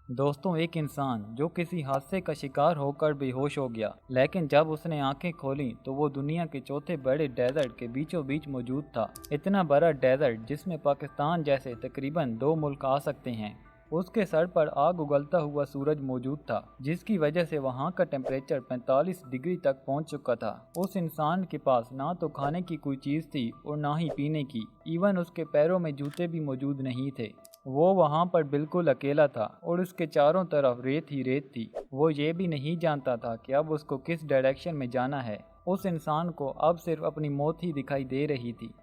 दोस्तों, एक इंसान जो किसी हादसे का शिकार होकर बेहोश हो गया, लेकिन जब उसने आंखें खोलीं तो वो दुनिया के चौथे बड़े डेजर्ट के बीचों बीच मौजूद था। इतना बड़ा डेजर्ट जिसमें पाकिस्तान जैसे तकरीबन 2 मुल्क आ सकते हैं। उसके सर पर आग उगलता हुआ सूरज मौजूद था, जिसकी वजह से वहाँ का टेम्परेचर 45 डिग्री तक पहुँच चुका था। उस इंसान के पास ना तो खाने की कोई चीज़ थी और ना ही पीने की। इवन उसके पैरों में जूते भी मौजूद नहीं थे। वो वहाँ पर बिल्कुल अकेला था और उसके चारों तरफ रेत ही रेत थी। वो ये भी नहीं जानता था कि अब उसको किस डायरेक्शन में जाना है। उस इंसान को अब सिर्फ अपनी मौत ही दिखाई दे रही थी।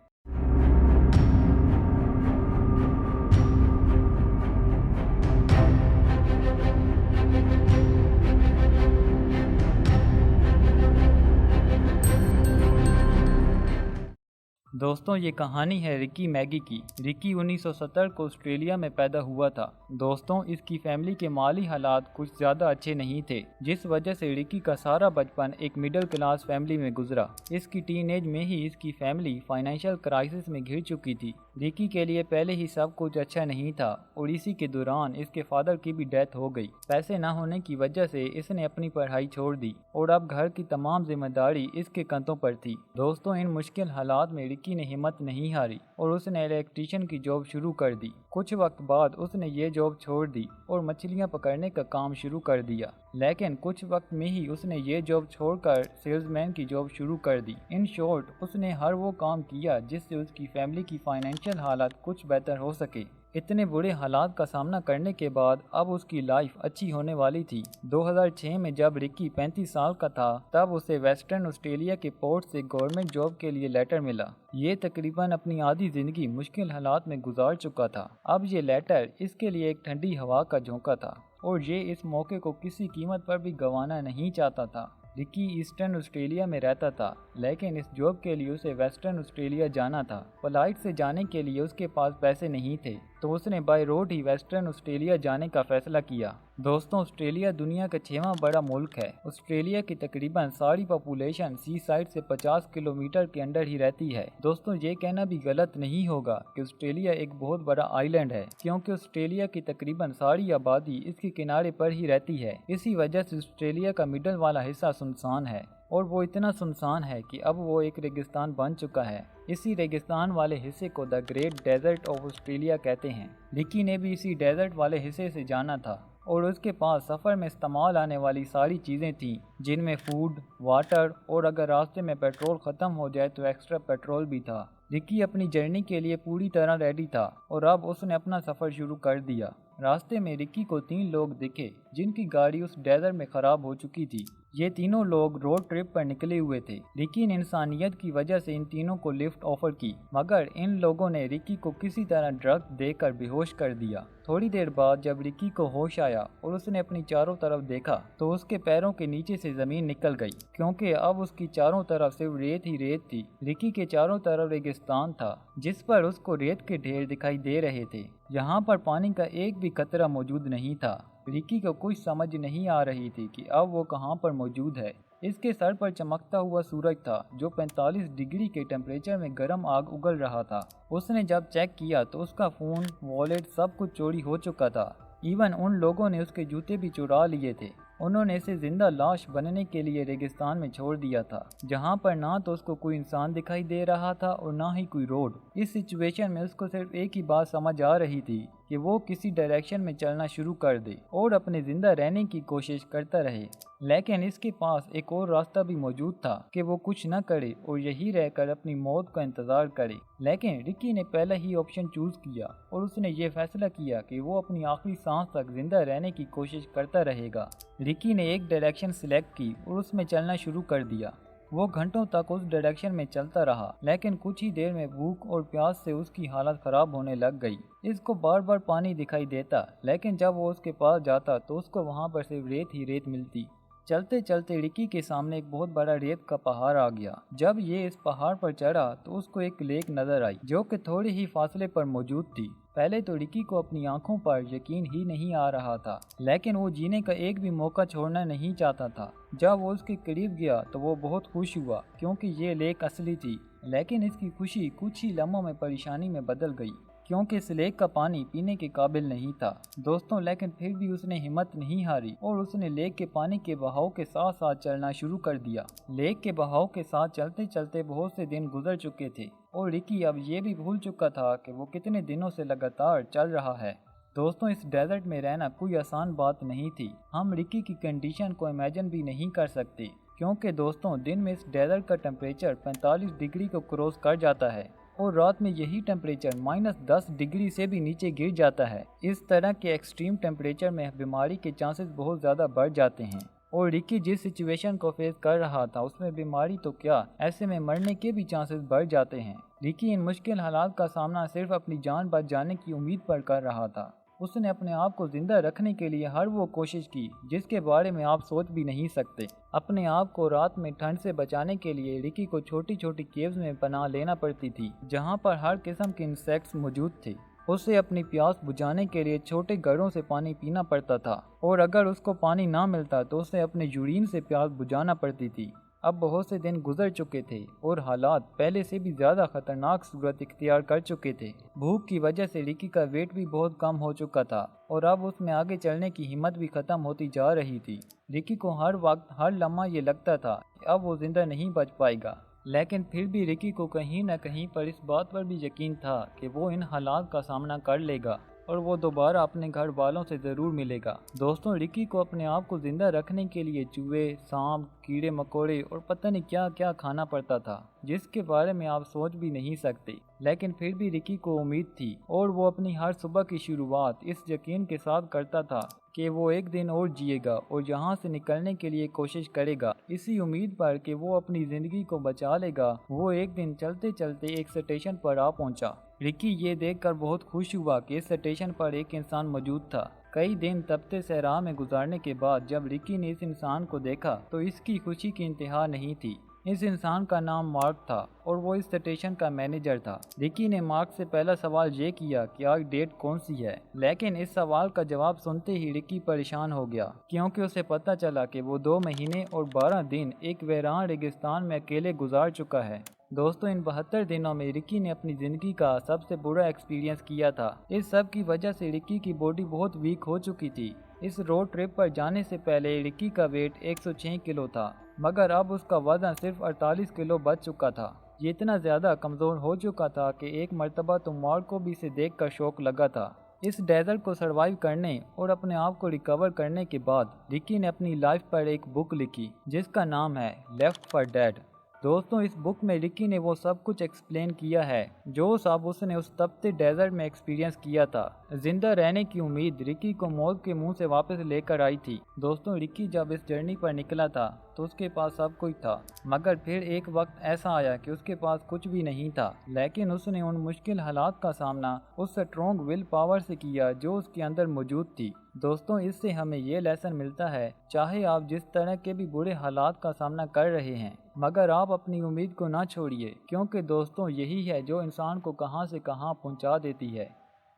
दोस्तों, ये कहानी है रिकी मैगी की। रिकी 1970 को ऑस्ट्रेलिया में पैदा हुआ था। दोस्तों, इसकी फैमिली के माली हालात कुछ ज़्यादा अच्छे नहीं थे, जिस वजह से रिकी का सारा बचपन एक मिडिल क्लास फैमिली में गुजरा। इसकी टीनेज में ही इसकी फैमिली फाइनेंशियल क्राइसिस में घिर चुकी थी। रिकी के लिए पहले ही सब कुछ अच्छा नहीं था और इसी के दौरान इसके फादर की भी डेथ हो गई। पैसे न होने की वजह से इसने अपनी पढ़ाई छोड़ दी और अब घर की तमाम जिम्मेदारी इसके कंधों पर थी। दोस्तों, इन मुश्किल हालात में रिकी ने हिम्मत नहीं हारी और उसने इलेक्ट्रीशियन की जॉब शुरू कर दी। कुछ वक्त बाद उसने ये जॉब छोड़ दी और मछलियां पकड़ने का काम शुरू कर दिया। लेकिन कुछ वक्त में ही उसने ये जॉब छोड़कर सेल्समैन की जॉब शुरू कर दी। इन शॉर्ट, उसने हर वो काम किया जिससे उसकी फैमिली की फाइनेंशियल हालत कुछ बेहतर हो सके। इतने बुरे हालात का सामना करने के बाद अब उसकी लाइफ अच्छी होने वाली थी। 2006 में जब रिकी 35 साल का था, तब उसे वेस्टर्न ऑस्ट्रेलिया के पोर्ट से गवर्नमेंट जॉब के लिए लेटर मिला। ये तकरीबन अपनी आधी जिंदगी मुश्किल हालात में गुजार चुका था। अब ये लेटर इसके लिए एक ठंडी हवा का झोंका था और ये इस मौके को किसी कीमत पर भी गंवाना नहीं चाहता था। रिकी ईस्टर्न ऑस्ट्रेलिया में रहता था, लेकिन इस जॉब के लिए उसे वेस्टर्न ऑस्ट्रेलिया जाना था। फ्लाइट से जाने के लिए उसके पास पैसे नहीं थे, तो उसने by road he western Australia जाने का फैसला किया। दोस्तों, ऑस्ट्रेलिया दुनिया का 6वां बड़ा मुल्क है। ऑस्ट्रेलिया की तकरीबन सारी पॉपुलेशन सी साइड से 50 किलोमीटर के अंदर ही रहती है। दोस्तों, ये कहना भी गलत नहीं होगा कि ऑस्ट्रेलिया एक बहुत बड़ा आइलैंड है, क्योंकि ऑस्ट्रेलिया की तकरीबन सारी आबादी इसके किनारे पर ही रहती है। इसी वजह से ऑस्ट्रेलिया का मिडल वाला हिस्सा सुनसान है, और वो इतना सुनसान है कि अब वो एक रेगिस्तान बन चुका है। इसी रेगिस्तान वाले हिस्से को the great desert of Australia कहते हैं। रिकी ने भी इसी डेजर्ट वाले हिस्से से जाना था और उसके पास सफ़र में इस्तेमाल आने वाली सारी चीज़ें थीं, जिनमें फूड, वाटर और अगर रास्ते में पेट्रोल ख़त्म हो जाए तो एक्स्ट्रा पेट्रोल भी था। रिकी अपनी जर्नी के लिए पूरी तरह रेडी था और अब उसने अपना सफ़र शुरू कर दिया। रास्ते में रिकी को 3 लोग दिखे जिनकी गाड़ी उस डेजर्ट में ख़राब हो चुकी थी। ये तीनों लोग रोड ट्रिप पर निकले हुए थे। रिकी ने इंसानियत की वजह से इन तीनों को लिफ्ट ऑफर की, मगर इन लोगों ने रिकी को किसी तरह ड्रग देकर बेहोश कर दिया। थोड़ी देर बाद जब रिकी को होश आया और उसने अपनी चारों तरफ देखा तो उसके पैरों के नीचे से ज़मीन निकल गई, क्योंकि अब उसकी चारों तरफ सिर्फ रेत ही रेत थी। रिकी के चारों तरफ रेगिस्तान था, जिस पर उसको रेत के ढेर दिखाई दे रहे थे। यहाँ पर पानी का एक भी कतरा मौजूद नहीं था। रिकी को कुछ समझ नहीं आ रही थी कि अब वो कहाँ पर मौजूद है। इसके सर पर चमकता हुआ सूरज था, जो 45 डिग्री के टेम्परेचर में गर्म आग उगल रहा था। उसने जब चेक किया तो उसका फ़ोन, वॉलेट सब कुछ चोरी हो चुका था। इवन उन लोगों ने उसके जूते भी चुरा लिए थे। उन्होंने इसे जिंदा लाश बनने के लिए रेगिस्तान में छोड़ दिया था, जहाँ पर ना तो उसको कोई इंसान दिखाई दे रहा था और ना ही कोई रोड। इस सिचुएशन में उसको सिर्फ एक ही बात समझ आ रही थी कि वो किसी डायरेक्शन में चलना शुरू कर दे और अपने जिंदा रहने की कोशिश करता रहे। लेकिन इसके पास एक और रास्ता भी मौजूद था कि वो कुछ न करे और यही रहकर अपनी मौत का इंतजार करे। लेकिन रिकी ने पहला ही ऑप्शन चूज किया और उसने ये फैसला किया कि वो अपनी आखिरी सांस तक जिंदा रहने की कोशिश करता रहेगा। रिकी ने एक डायरेक्शन सिलेक्ट की और उसमें चलना शुरू कर दिया। वो घंटों तक उस डायरेक्शन में चलता रहा, लेकिन कुछ ही देर में भूख और प्यास से उसकी हालत ख़राब होने लग गई। इसको बार बार पानी दिखाई देता, लेकिन जब वो उसके पास जाता तो उसको वहाँ पर सिर्फ रेत ही रेत मिलती। चलते चलते रिकी के सामने एक बहुत बड़ा रेत का पहाड़ आ गया। जब ये इस पहाड़ पर चढ़ा तो उसको एक लेक नजर आई, जो कि थोड़े ही फासले पर मौजूद थी। पहले तो रिकी को अपनी आंखों पर यकीन ही नहीं आ रहा था, लेकिन वो जीने का एक भी मौका छोड़ना नहीं चाहता था। जब वो उसके करीब गया तो वो बहुत खुश हुआ, क्योंकि ये लेक असली थी। लेकिन इसकी खुशी कुछ ही लम्हों में परेशानी में बदल गई, क्योंकि इस लेक का पानी पीने के काबिल नहीं था। दोस्तों लेकिन फिर भी उसने हिम्मत नहीं हारी और उसने लेक के पानी के बहाव के साथ साथ चलना शुरू कर दिया। लेक के बहाव के साथ चलते चलते बहुत से दिन गुजर चुके थे और रिकी अब ये भी भूल चुका था कि वो कितने दिनों से लगातार चल रहा है। दोस्तों इस डेजर्ट में रहना कोई आसान बात नहीं थी। हम रिकी की कंडीशन को इमेजिन भी नहीं कर सकते, क्योंकि दोस्तों दिन में इस डेजर्ट का टेम्परेचर 45 डिग्री को क्रॉस कर जाता है और रात में यही टेम्परेचर -10 डिग्री से भी नीचे गिर जाता है। इस तरह के एक्सट्रीम टेम्परेचर में बीमारी के चांसेस बहुत ज़्यादा बढ़ जाते हैं और रिकी जिस सिचुएशन को फेस कर रहा था उसमें बीमारी तो क्या, ऐसे में मरने के भी चांसेस बढ़ जाते हैं। रिकी इन मुश्किल हालात का सामना सिर्फ अपनी जान बच जाने की उम्मीद पर कर रहा था। उसने अपने आप को जिंदा रखने के लिए हर वो कोशिश की जिसके बारे में आप सोच भी नहीं सकते। अपने आप को रात में ठंड से बचाने के लिए रिकी को छोटी छोटी केव्स में पनाह लेना पड़ती थी, जहां पर हर किस्म के इंसेक्ट्स मौजूद थे। उसे अपनी प्यास बुझाने के लिए छोटे घड़ों से पानी पीना पड़ता था और अगर उसको पानी ना मिलता तो उसे अपने यूरिन से प्यास बुझाना पड़ती थी। अब बहुत से दिन गुजर चुके थे और हालात पहले से भी ज़्यादा खतरनाक सूरत इख्तियार कर चुके थे। भूख की वजह से रिकी का वेट भी बहुत कम हो चुका था और अब उसमें आगे चलने की हिम्मत भी ख़त्म होती जा रही थी। रिकी को हर वक्त हर लम्हा ये लगता था कि अब वो ज़िंदा नहीं बच पाएगा, लेकिन फिर भी रिकी को कहीं न कहीं पर इस बात पर भी यकीन था कि वो इन हालात का सामना कर लेगा और वो दोबारा अपने घर वालों से ज़रूर मिलेगा। दोस्तों रिकी को अपने आप को ज़िंदा रखने के लिए चूहे, सांप, कीड़े मकोड़े और पता नहीं क्या क्या खाना पड़ता था, जिसके बारे में आप सोच भी नहीं सकते। लेकिन फिर भी रिकी को उम्मीद थी और वो अपनी हर सुबह की शुरुआत इस यकीन के साथ करता था कि वो एक दिन और जिएगा और यहाँ से निकलने के लिए कोशिश करेगा, इसी उम्मीद पर कि वो अपनी ज़िंदगी को बचा लेगा। वो एक दिन चलते चलते एक स्टेशन पर आ पहुँचा। रिकी ये देखकर बहुत खुश हुआ कि इस स्टेशन पर एक इंसान मौजूद था। कई दिन तपते सहरा में गुजारने के बाद जब रिकी ने इस इंसान को देखा तो इसकी खुशी की इंतहा नहीं थी। इस इंसान का नाम मार्क था और वो इस स्टेशन का मैनेजर था। रिकी ने मार्क से पहला सवाल ये किया कि आज डेट कौन सी है, लेकिन इस सवाल का जवाब सुनते ही रिकी परेशान हो गया, क्योंकि उसे पता चला कि वो 2 महीने और 12 दिन एक वीरान रेगिस्तान में अकेले गुजार चुका है। दोस्तों इन 72 दिनों में रिकी ने अपनी ज़िंदगी का सबसे बुरा एक्सपीरियंस किया था। इस सब की वजह से रिकी की बॉडी बहुत वीक हो चुकी थी। इस रोड ट्रिप पर जाने से पहले रिकी का वेट 106 किलो था, मगर अब उसका वजन सिर्फ 48 किलो बच चुका था। ये इतना ज़्यादा कमज़ोर हो चुका था कि एक मर्तबा तो मार्क को भी इसे देखकर शौक लगा था। इस डेजर्ट को सर्वाइव करने और अपने आप को रिकवर करने के बाद रिकी ने अपनी लाइफ पर एक बुक लिखी जिसका नाम है लेफ्ट फॉर डेड। दोस्तों इस बुक में रिकी ने वो सब कुछ एक्सप्लेन किया है जो सब उसने उस तपते डेजर्ट में एक्सपीरियंस किया था। जिंदा रहने की उम्मीद रिकी को मौत के मुंह से वापस लेकर आई थी। दोस्तों रिकी जब इस जर्नी पर निकला था तो उसके पास सब कुछ था, मगर फिर एक वक्त ऐसा आया कि उसके पास कुछ भी नहीं था, लेकिन उसने उन मुश्किल हालात का सामना उस स्ट्रॉन्ग विल पावर से किया जो उसके अंदर मौजूद थी। दोस्तों इससे हमें ये लेसन मिलता है, चाहे आप जिस तरह के भी बुरे हालात का सामना कर रहे हैं, मगर आप अपनी उम्मीद को ना छोड़िए, क्योंकि दोस्तों यही है जो इंसान को कहां से कहां पहुंचा देती है।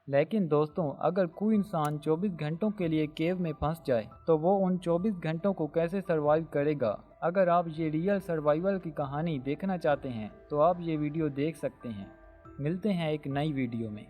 लेकिन दोस्तों अगर कोई इंसान 24 घंटों के लिए केव में फंस जाए तो वो उन 24 घंटों को कैसे सरवाइव करेगा। अगर आप ये रियल सर्वाइवल की कहानी देखना चाहते हैं तो आप ये वीडियो देख सकते हैं। मिलते हैं एक नई वीडियो में।